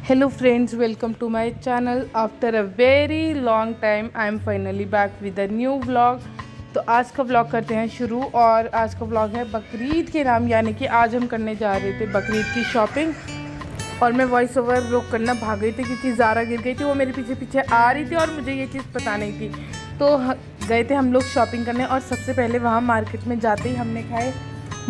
Hello friends, welcome to my channel. After a very long time I am finally back with a new vlog. तो आज का vlog करते हैं शुरू। और आज का व्लॉग है बकरीद के नाम, यानी कि आज हम करने जा रहे थे बकरीद की शॉपिंग। और मैं वॉइस ओवर रोक करना भाग गई थी क्योंकि ज़ारा गिर गई थी, वो मेरे पीछे पीछे आ रही थी और मुझे ये चीज़ पता नहीं थी। तो गए थे हम लोग शॉपिंग करने और सबसे पहले वहाँ मार्केट में जाते ही हमने खाए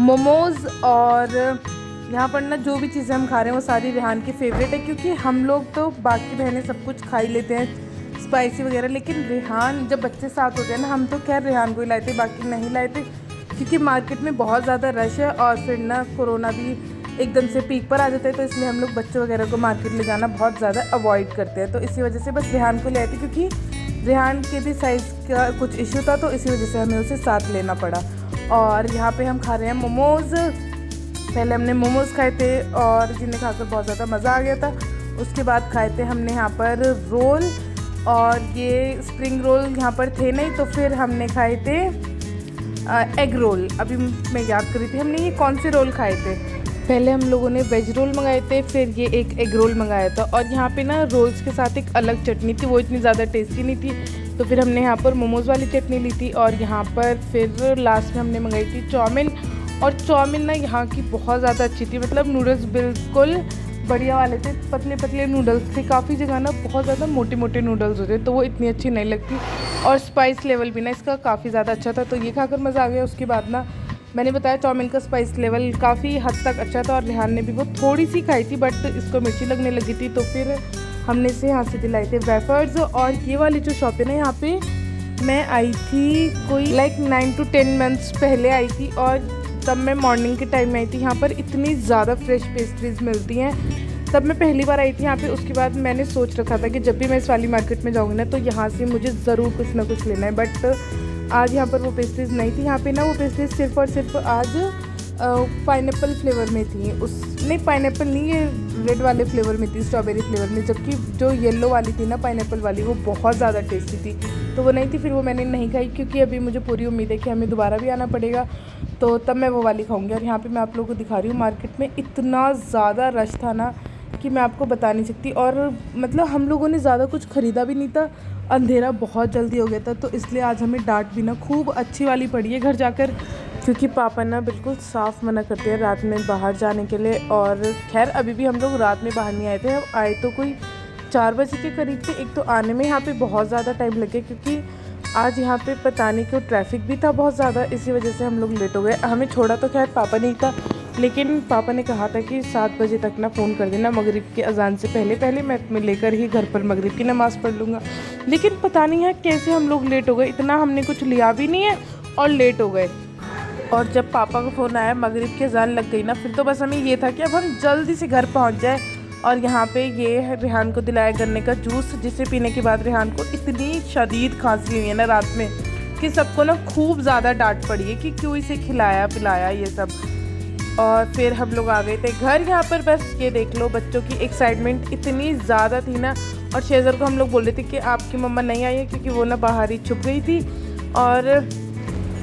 मोमोज़। और यहाँ पर ना जो भी चीज़ें हम खा रहे हैं वो सारी रेहान की फेवरेट है, क्योंकि हम लोग तो बाकी बहनें सब कुछ खा ही लेते हैं स्पाइसी वगैरह, लेकिन रेहान जब बच्चे साथ होते हैं ना, हम तो खैर रेहान को ही लाए थे, बाकी नहीं लाए थे क्योंकि मार्केट में बहुत ज़्यादा रश है और फिर ना कोरोना भी एकदम से पीक पर आ जाता है, तो इसलिए हम लोग बच्चों वगैरह को मार्केट ले जाना बहुत ज़्यादा अवॉइड करते हैं। तो इसी वजह से बस रेहान को ले आए थे, क्योंकि रेहान के भी साइज़ का कुछ इशू था, तो इसी वजह से हमें उसे साथ लेना पड़ा। और यहाँ पे हम खा रहे हैं मोमोज़। पहले हमने मोमोज़ खाए थे और जिन्हें खाकर बहुत ज़्यादा मज़ा आ गया था। उसके बाद खाए थे हमने यहाँ पर रोल, और ये स्प्रिंग रोल यहाँ पर थे नहीं, तो फिर हमने खाए थे एग रोल। अभी मैं याद कर रही थी हमने ये कौन से रोल खाए थे। पहले हम लोगों ने वेज रोल मंगाए थे, फिर ये एक एग रोल मंगाया था। और यहाँ पे ना रोल्स के साथ एक अलग चटनी थी, वो इतनी ज़्यादा टेस्टी नहीं थी, तो फिर हमने यहाँ पर मोमोज़ वाली चटनी ली थी। और यहाँ पर फिर लास्ट में हमने मंगाई थी चाउमीन। और चाउमीन ना यहाँ की बहुत ज़्यादा अच्छी थी, मतलब नूडल्स बिल्कुल बढ़िया वाले थे, पतले पतले नूडल्स थे। काफ़ी जगह ना बहुत ज़्यादा मोटे मोटे नूडल्स होते, तो वो इतनी अच्छी नहीं लगती। और स्पाइस लेवल भी ना इसका काफ़ी ज़्यादा अच्छा था, तो ये खाकर मज़ा आ गया। उसके बाद ना मैंने बताया चाउमीन का स्पाइस लेवल काफ़ी हद तक अच्छा था, और रेहान ने भी वो थोड़ी सी खाई थी, बट इसको मिर्ची लगने लगी थी, तो फिर हमने इसे यहाँ से दिलाए थे वेफर्स। और ये वाली जो शॉप है ना, यहाँ पे मैं आई थी कोई 9 to 10 मंथ्स पहले आई थी, और तब मैं मॉर्निंग के टाइम में आई थी। यहाँ पर इतनी ज़्यादा फ्रेश पेस्ट्रीज़ मिलती हैं, तब मैं पहली बार आई थी यहाँ पे। उसके बाद मैंने सोच रखा था कि जब भी मैं इस वाली मार्केट में जाऊँगी ना, तो यहाँ से मुझे ज़रूर कुछ ना कुछ लेना है, बट आज यहाँ पर वो पेस्ट्रीज़ नहीं थी। यहाँ पे ना वो पेस्ट्रीज़ सिर्फ और सिर्फ आज पाइनएप्पल फ्लेवर में थी। नहीं, पाइनएप्पल नहीं, ये रेड वाले फ्लेवर में थी, स्ट्रॉबेरी फ्लेवर में, जबकि जो येलो वाली थी ना पाइनएप्पल वाली, वो बहुत ज़्यादा टेस्टी थी, तो वो नहीं थी। फिर वो मैंने नहीं खाई, क्योंकि अभी मुझे पूरी उम्मीद है कि हमें दोबारा भी आना पड़ेगा, तो तब मैं वो वाली खाऊंगी। और यहाँ पे मैं आप लोगों को दिखा रही हूँ, मार्केट में इतना ज़्यादा रश था ना कि मैं आपको बता नहीं सकती। और मतलब हम लोगों ने ज़्यादा कुछ ख़रीदा भी नहीं था, अंधेरा बहुत जल्दी हो गया था, तो इसलिए आज हमें डांट भी ना खूब अच्छी वाली पड़ी है घर जाकर, क्योंकि पापा ना बिल्कुल साफ़ मना करते हैं रात में बाहर जाने के लिए। और खैर अभी भी हम लोग रात में बाहर नहीं आए थे, हम आए तो कोई 4 बजे के करीब थे। एक तो आने में यहाँ पे बहुत ज़्यादा टाइम लगे, क्योंकि आज यहाँ पे पता नहीं क्यों ट्रैफिक भी था बहुत ज़्यादा, इसी वजह से हम लोग लेट हो गए। हमें छोड़ा तो खैर पापा नहीं था, लेकिन पापा ने कहा था कि 7 बजे तक ना फ़ोन कर देना, मगरिब की अजान से पहले पहले मैं लेकर ही घर पर मगरिब की नमाज़ पढ़ लूँगा। लेकिन पता नहीं है कैसे हम लोग लेट हो गए, इतना हमने कुछ लिया भी नहीं है और लेट हो गए। और जब पापा का फ़ोन आया, मगरिब की अजान लग गई ना, फिर तो बस हमें ये था कि अब हम जल्दी से घर पहुँच जाए। और यहाँ पे ये है रेहान को दिलाया गन्ने का जूस, जिसे पीने के बाद रेहान को इतनी शदीद खांसी हुई है ना रात में, कि सबको ना खूब ज़्यादा डांट पड़ी है कि क्यों इसे खिलाया पिलाया ये सब। और फिर हम लोग आ गए थे घर। यहाँ पर बस ये देख लो, बच्चों की एक्साइटमेंट इतनी ज़्यादा थी ना। और शेज़र को हम लोग बोल रहे थे कि आपकी मम्मा नहीं आई है, क्योंकि वो ना बाहर ही छुप गई थी। और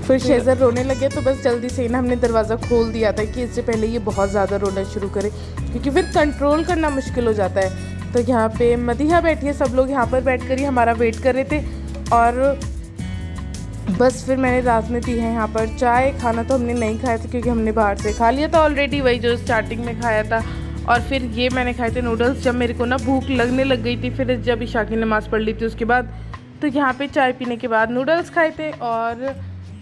फिर शेज़र रोने लगे, तो बस जल्दी से ना हमने दरवाज़ा खोल दिया था कि इससे पहले ये बहुत ज़्यादा रोना शुरू करे, क्योंकि फिर कंट्रोल करना मुश्किल हो जाता है। तो यहाँ पे मदीहा बैठी है, सब लोग यहाँ पर बैठ कर ही हमारा वेट कर रहे थे। और बस फिर मैंने रात में पी है यहाँ पर चाय। खाना तो हमने नहीं खाया था, क्योंकि हमने बाहर से खा लिया था ऑलरेडी, वही जो स्टार्टिंग में खाया था। और फिर ये मैंने खाए थे नूडल्स, जब मेरे को ना भूख लगने लग गई थी, फिर जब ईशा की नमाज़ पढ़ ली थी उसके बाद, तो यहाँ पे चाय पीने के बाद नूडल्स खाए थे। और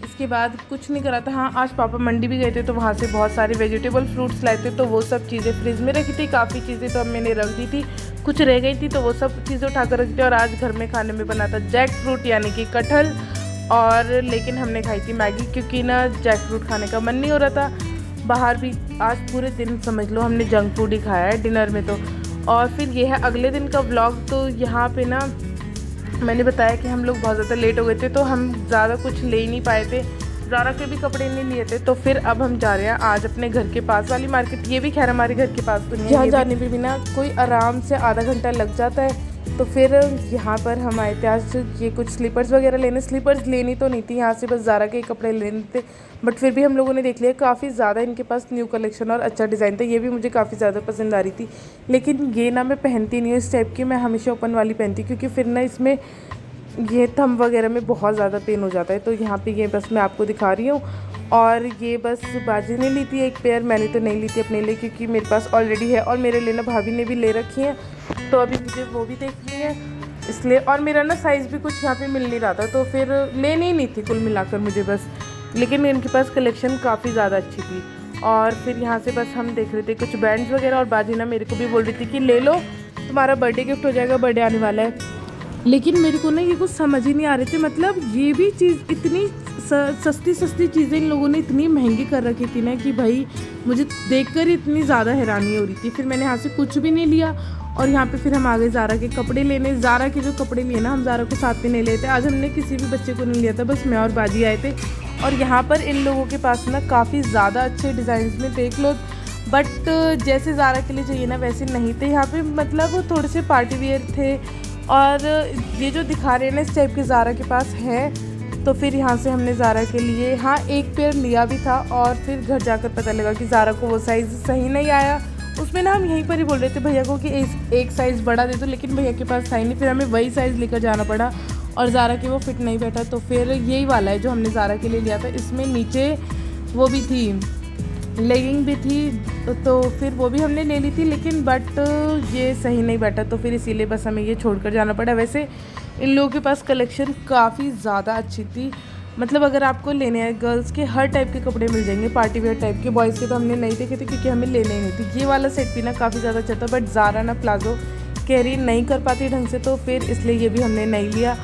इसके बाद कुछ नहीं करा था। हाँ, आज पापा मंडी भी गए थे, तो वहाँ से बहुत सारे वेजिटेबल फ्रूट्स लाए थे, तो वो सब चीज़ें फ्रिज में रखी थी। काफ़ी चीज़ें तो अब मैंने रख दी थी, कुछ रह गई थी, तो वो सब चीज़ें उठाकर रख दी। और आज घर में खाने में बना था जैक फ्रूट, यानी कि कटहल। और लेकिन हमने खाई थी मैगी, क्योंकि ना जैक फ्रूट खाने का मन नहीं हो रहा था। बाहर भी आज पूरे दिन समझ लो हमने जंक फूड ही खाया है डिनर में तो। और फिर ये है अगले दिन का व्लॉग। तो यहाँ पे ना मैंने बताया कि हम लोग बहुत ज़्यादा लेट हो गए थे, तो हम ज़्यादा कुछ ले ही नहीं पाए थे, ज़ारा के भी कपड़े नहीं लिए थे। तो फिर अब हम जा रहे हैं आज अपने घर के पास वाली मार्केट। ये भी खैर हमारे घर के पास तो नहीं है, यहाँ जाने में भी ना कोई आराम से आधा घंटा लग जाता है, तो फिर यहाँ पर हम आए थे आज ये कुछ स्लीपर्स वगैरह लेने। स्लीपर्स लेनी तो नहीं थी, यहाँ से बस ज़ारा के कपड़े लेने थे, बट फिर भी हम लोगों ने देख लिया। काफ़ी ज़्यादा इनके पास न्यू कलेक्शन और अच्छा डिज़ाइन था, ये भी मुझे काफ़ी ज़्यादा पसंद आ रही थी। लेकिन ये ना मैं पहनती नहीं हूँ इस टाइप की, मैं हमेशा ओपन वाली पहनती, क्योंकि फिर ना इसमें ये थंब वगैरह में बहुत ज़्यादा पेन हो जाता है। तो यहाँ पे ये बस मैं आपको दिखा रही हूँ। और ये बस बाजी ने ली थी एक पेयर, मैंने तो नहीं ली थी अपने लिए, क्योंकि मेरे पास ऑलरेडी है और मेरे लिए ना भाभी ने भी ले रखी है, तो अभी मुझे वो भी देखनी है इसलिए। और मेरा ना साइज़ भी कुछ यहाँ पे मिल नहीं रहा था, तो फिर लेनी ही नहीं थी कुल मिलाकर मुझे बस। लेकिन इनके पास कलेक्शन काफ़ी ज़्यादा अच्छी थी। और फिर यहाँ से बस हम देख रहे थे कुछ बैंड्स वगैरह, और बाजी ना मेरे को भी बोल रही थी कि ले लो, तुम्हारा बर्थडे गिफ्ट हो जाएगा, बर्थडे आने वाला है। लेकिन मेरे को ना ये कुछ समझ ही नहीं आ रहे थे, मतलब ये भी चीज़ इतनी सस्ती सस्ती चीज़ें इन लोगों ने इतनी महंगी कर रखी थी ना कि भाई मुझे देखकर इतनी ज़्यादा हैरानी हो रही थी। फिर मैंने यहाँ से कुछ भी नहीं लिया, और यहाँ पे फिर हम आ गए ज़ारा के कपड़े लेने। ज़ारा के जो कपड़े लिए ना, हम ज़ारा को साथ में नहीं लेते, आज हमने किसी भी बच्चे को नहीं लिया था, बस मैं और बाजी आए थे। और यहाँ पर इन लोगों के पास ना काफ़ी ज़्यादा अच्छे डिज़ाइन में थे क्लोथ, बट जैसे ज़ारा के लिए चाहिए ना वैसे नहीं थे यहाँ पे, मतलब थोड़े से पार्टी वेयर थे। और ये जो दिखा रहे हैं ना इस टाइप के ज़ारा के पास है। तो फिर यहाँ से हमने ज़ारा के लिए हाँ एक पेयर लिया भी था, और फिर घर जाकर पता लगा कि ज़ारा को वो साइज़ सही नहीं आया। उसमें ना हम यहीं पर ही बोल रहे थे भैया को कि एक साइज़ बड़ा दे दो, लेकिन भैया के पास था ही नहीं, फिर हमें वही साइज़ लेकर जाना पड़ा, और ज़ारा के वो फिट नहीं बैठा। तो फिर यही वाला है जो हमने ज़ारा के लिए लिया था, इसमें नीचे वो भी थी, लेगिंग भी थी, तो फिर वो भी हमने ले ली थी, लेकिन बट ये सही नहीं बैठा, तो फिर इसीलिए बस हमें ये छोड़कर जाना पड़ा। वैसे इन लोगों के पास कलेक्शन काफ़ी ज़्यादा अच्छी थी, मतलब अगर आपको लेने हैं गर्ल्स के हर टाइप के कपड़े मिल जाएंगे, पार्टी वेयर टाइप के। बॉयज़ के तो हमने नहीं देखे थे क्योंकि हमें लेने ही नहीं थे। ये वाला सेट भी ना काफ़ी ज़्यादा अच्छा था, बट ज़ारा ना प्लाजो कैरी नहीं कर पाती ढंग से, तो फिर इसलिए ये भी हमने नहीं लिया।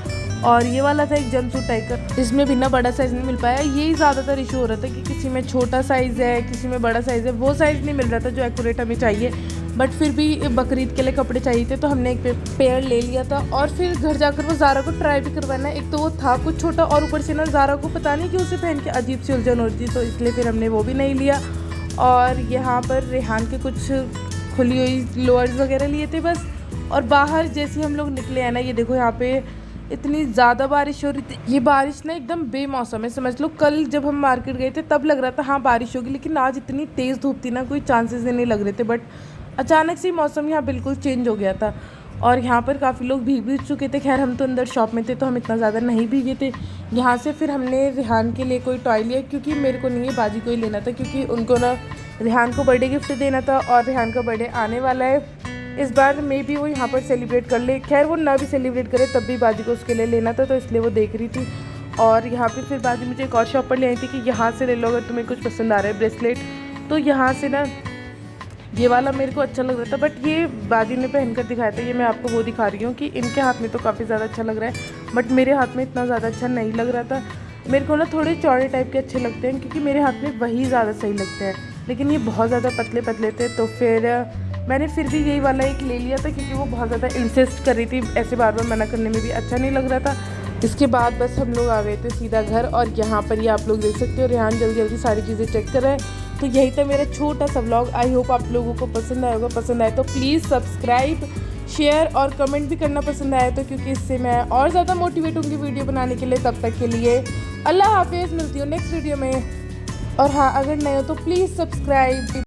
और ये वाला था एक जंपसूट टाइप का, इसमें भी ना बड़ा साइज़ नहीं मिल पाया। यही ज़्यादातर इशू हो रहा था कि किसी में छोटा साइज़ है, किसी में बड़ा साइज़ है, वो साइज़ नहीं मिल रहा था जो एक्यूरेट हमें चाहिए। बट फिर भी बकरीद के लिए कपड़े चाहिए थे, तो हमने एक पेयर ले लिया था। और फिर घर जाकर वो ज़ारा को ट्राई भी करवाना, एक तो वो था कुछ छोटा, और ऊपर से ना ज़ारा को पता नहीं कि उसे पहन के अजीब सी उलझन हो रही थी, तो इसलिए फिर हमने वो भी नहीं लिया। और यहाँ पर रेहान के कुछ खुली हुई लोअर्स वगैरह लिए थे बस। और बाहर जैसे हम लोग निकले हैं ना, ये देखो यहाँ पे इतनी ज़्यादा बारिश हो रही थी। ये बारिश ना एकदम बेमौसम है, समझ लो। कल जब हम मार्केट गए थे तब लग रहा था हाँ बारिश होगी, लेकिन आज इतनी तेज़ धूप थी ना, कोई चांसेस ही नहीं लग रहे थे। बट अचानक से मौसम यहाँ बिल्कुल चेंज हो गया था, और यहाँ पर काफ़ी लोग भीग भी चुके थे। खैर हम तो अंदर शॉप में थे, तो हम इतना ज़्यादा नहीं भीगे थे। यहाँ से फिर हमने रेहान के लिए कोई टॉय लिया, क्योंकि मेरे को नहीं है, बाजी को ही लेना था, क्योंकि उनको ना रेहान को बर्थडे गिफ्ट देना था, और रेहान का बर्थडे आने वाला है इस बार। मे भी वो यहाँ पर सेलिब्रेट कर ले, खैर वो ना भी सेलिब्रेट करे तब भी बाजी को उसके लिए लेना था, तो इसलिए वो देख रही थी। और यहाँ पे फिर बाजी मुझे एक और शॉप पर ले आई थी कि यहाँ से ले लो अगर तुम्हें कुछ पसंद आ रहा है ब्रेसलेट। तो यहाँ से ना ये वाला मेरे को अच्छा लग रहा था, बट ये बाजी ने पहन कर दिखाया था, ये मैं आपको वो दिखा रही हूँ कि इनके हाथ में तो काफ़ी ज़्यादा अच्छा लग रहा है, बट मेरे हाथ में इतना ज़्यादा अच्छा नहीं लग रहा था। मेरे को ना थोड़े चौड़े टाइप के अच्छे लगते हैं, क्योंकि मेरे हाथ में वही ज़्यादा सही लगते हैं, लेकिन ये बहुत ज़्यादा पतले पतले थे। तो फिर मैंने फिर भी यही वाला एक ले लिया था, क्योंकि वो बहुत ज़्यादा इंसिस्ट कर रही थी, ऐसे बार बार मना करने में भी अच्छा नहीं लग रहा था। इसके बाद बस हम लोग आ गए थे सीधा घर, और यहाँ पर ये आप लोग देख सकते हो रेहान जल्दी जल्दी सारी चीज़ें चेक कर रहे हैं। तो यही था मेरा छोटा सा व्लॉग। आई होप आप लोगों को पसंद आएगा। पसंद आए तो प्लीज़ सब्सक्राइब, शेयर और कमेंट भी करना पसंद आया तो, क्योंकि इससे मैं और ज़्यादा मोटिवेट होंगी वीडियो बनाने के लिए। तब तक के लिए अल्लाह हाफिज़, मिलती हूँ नेक्स्ट वीडियो में। और हाँ, अगर नए हो तो प्लीज़ सब्सक्राइब।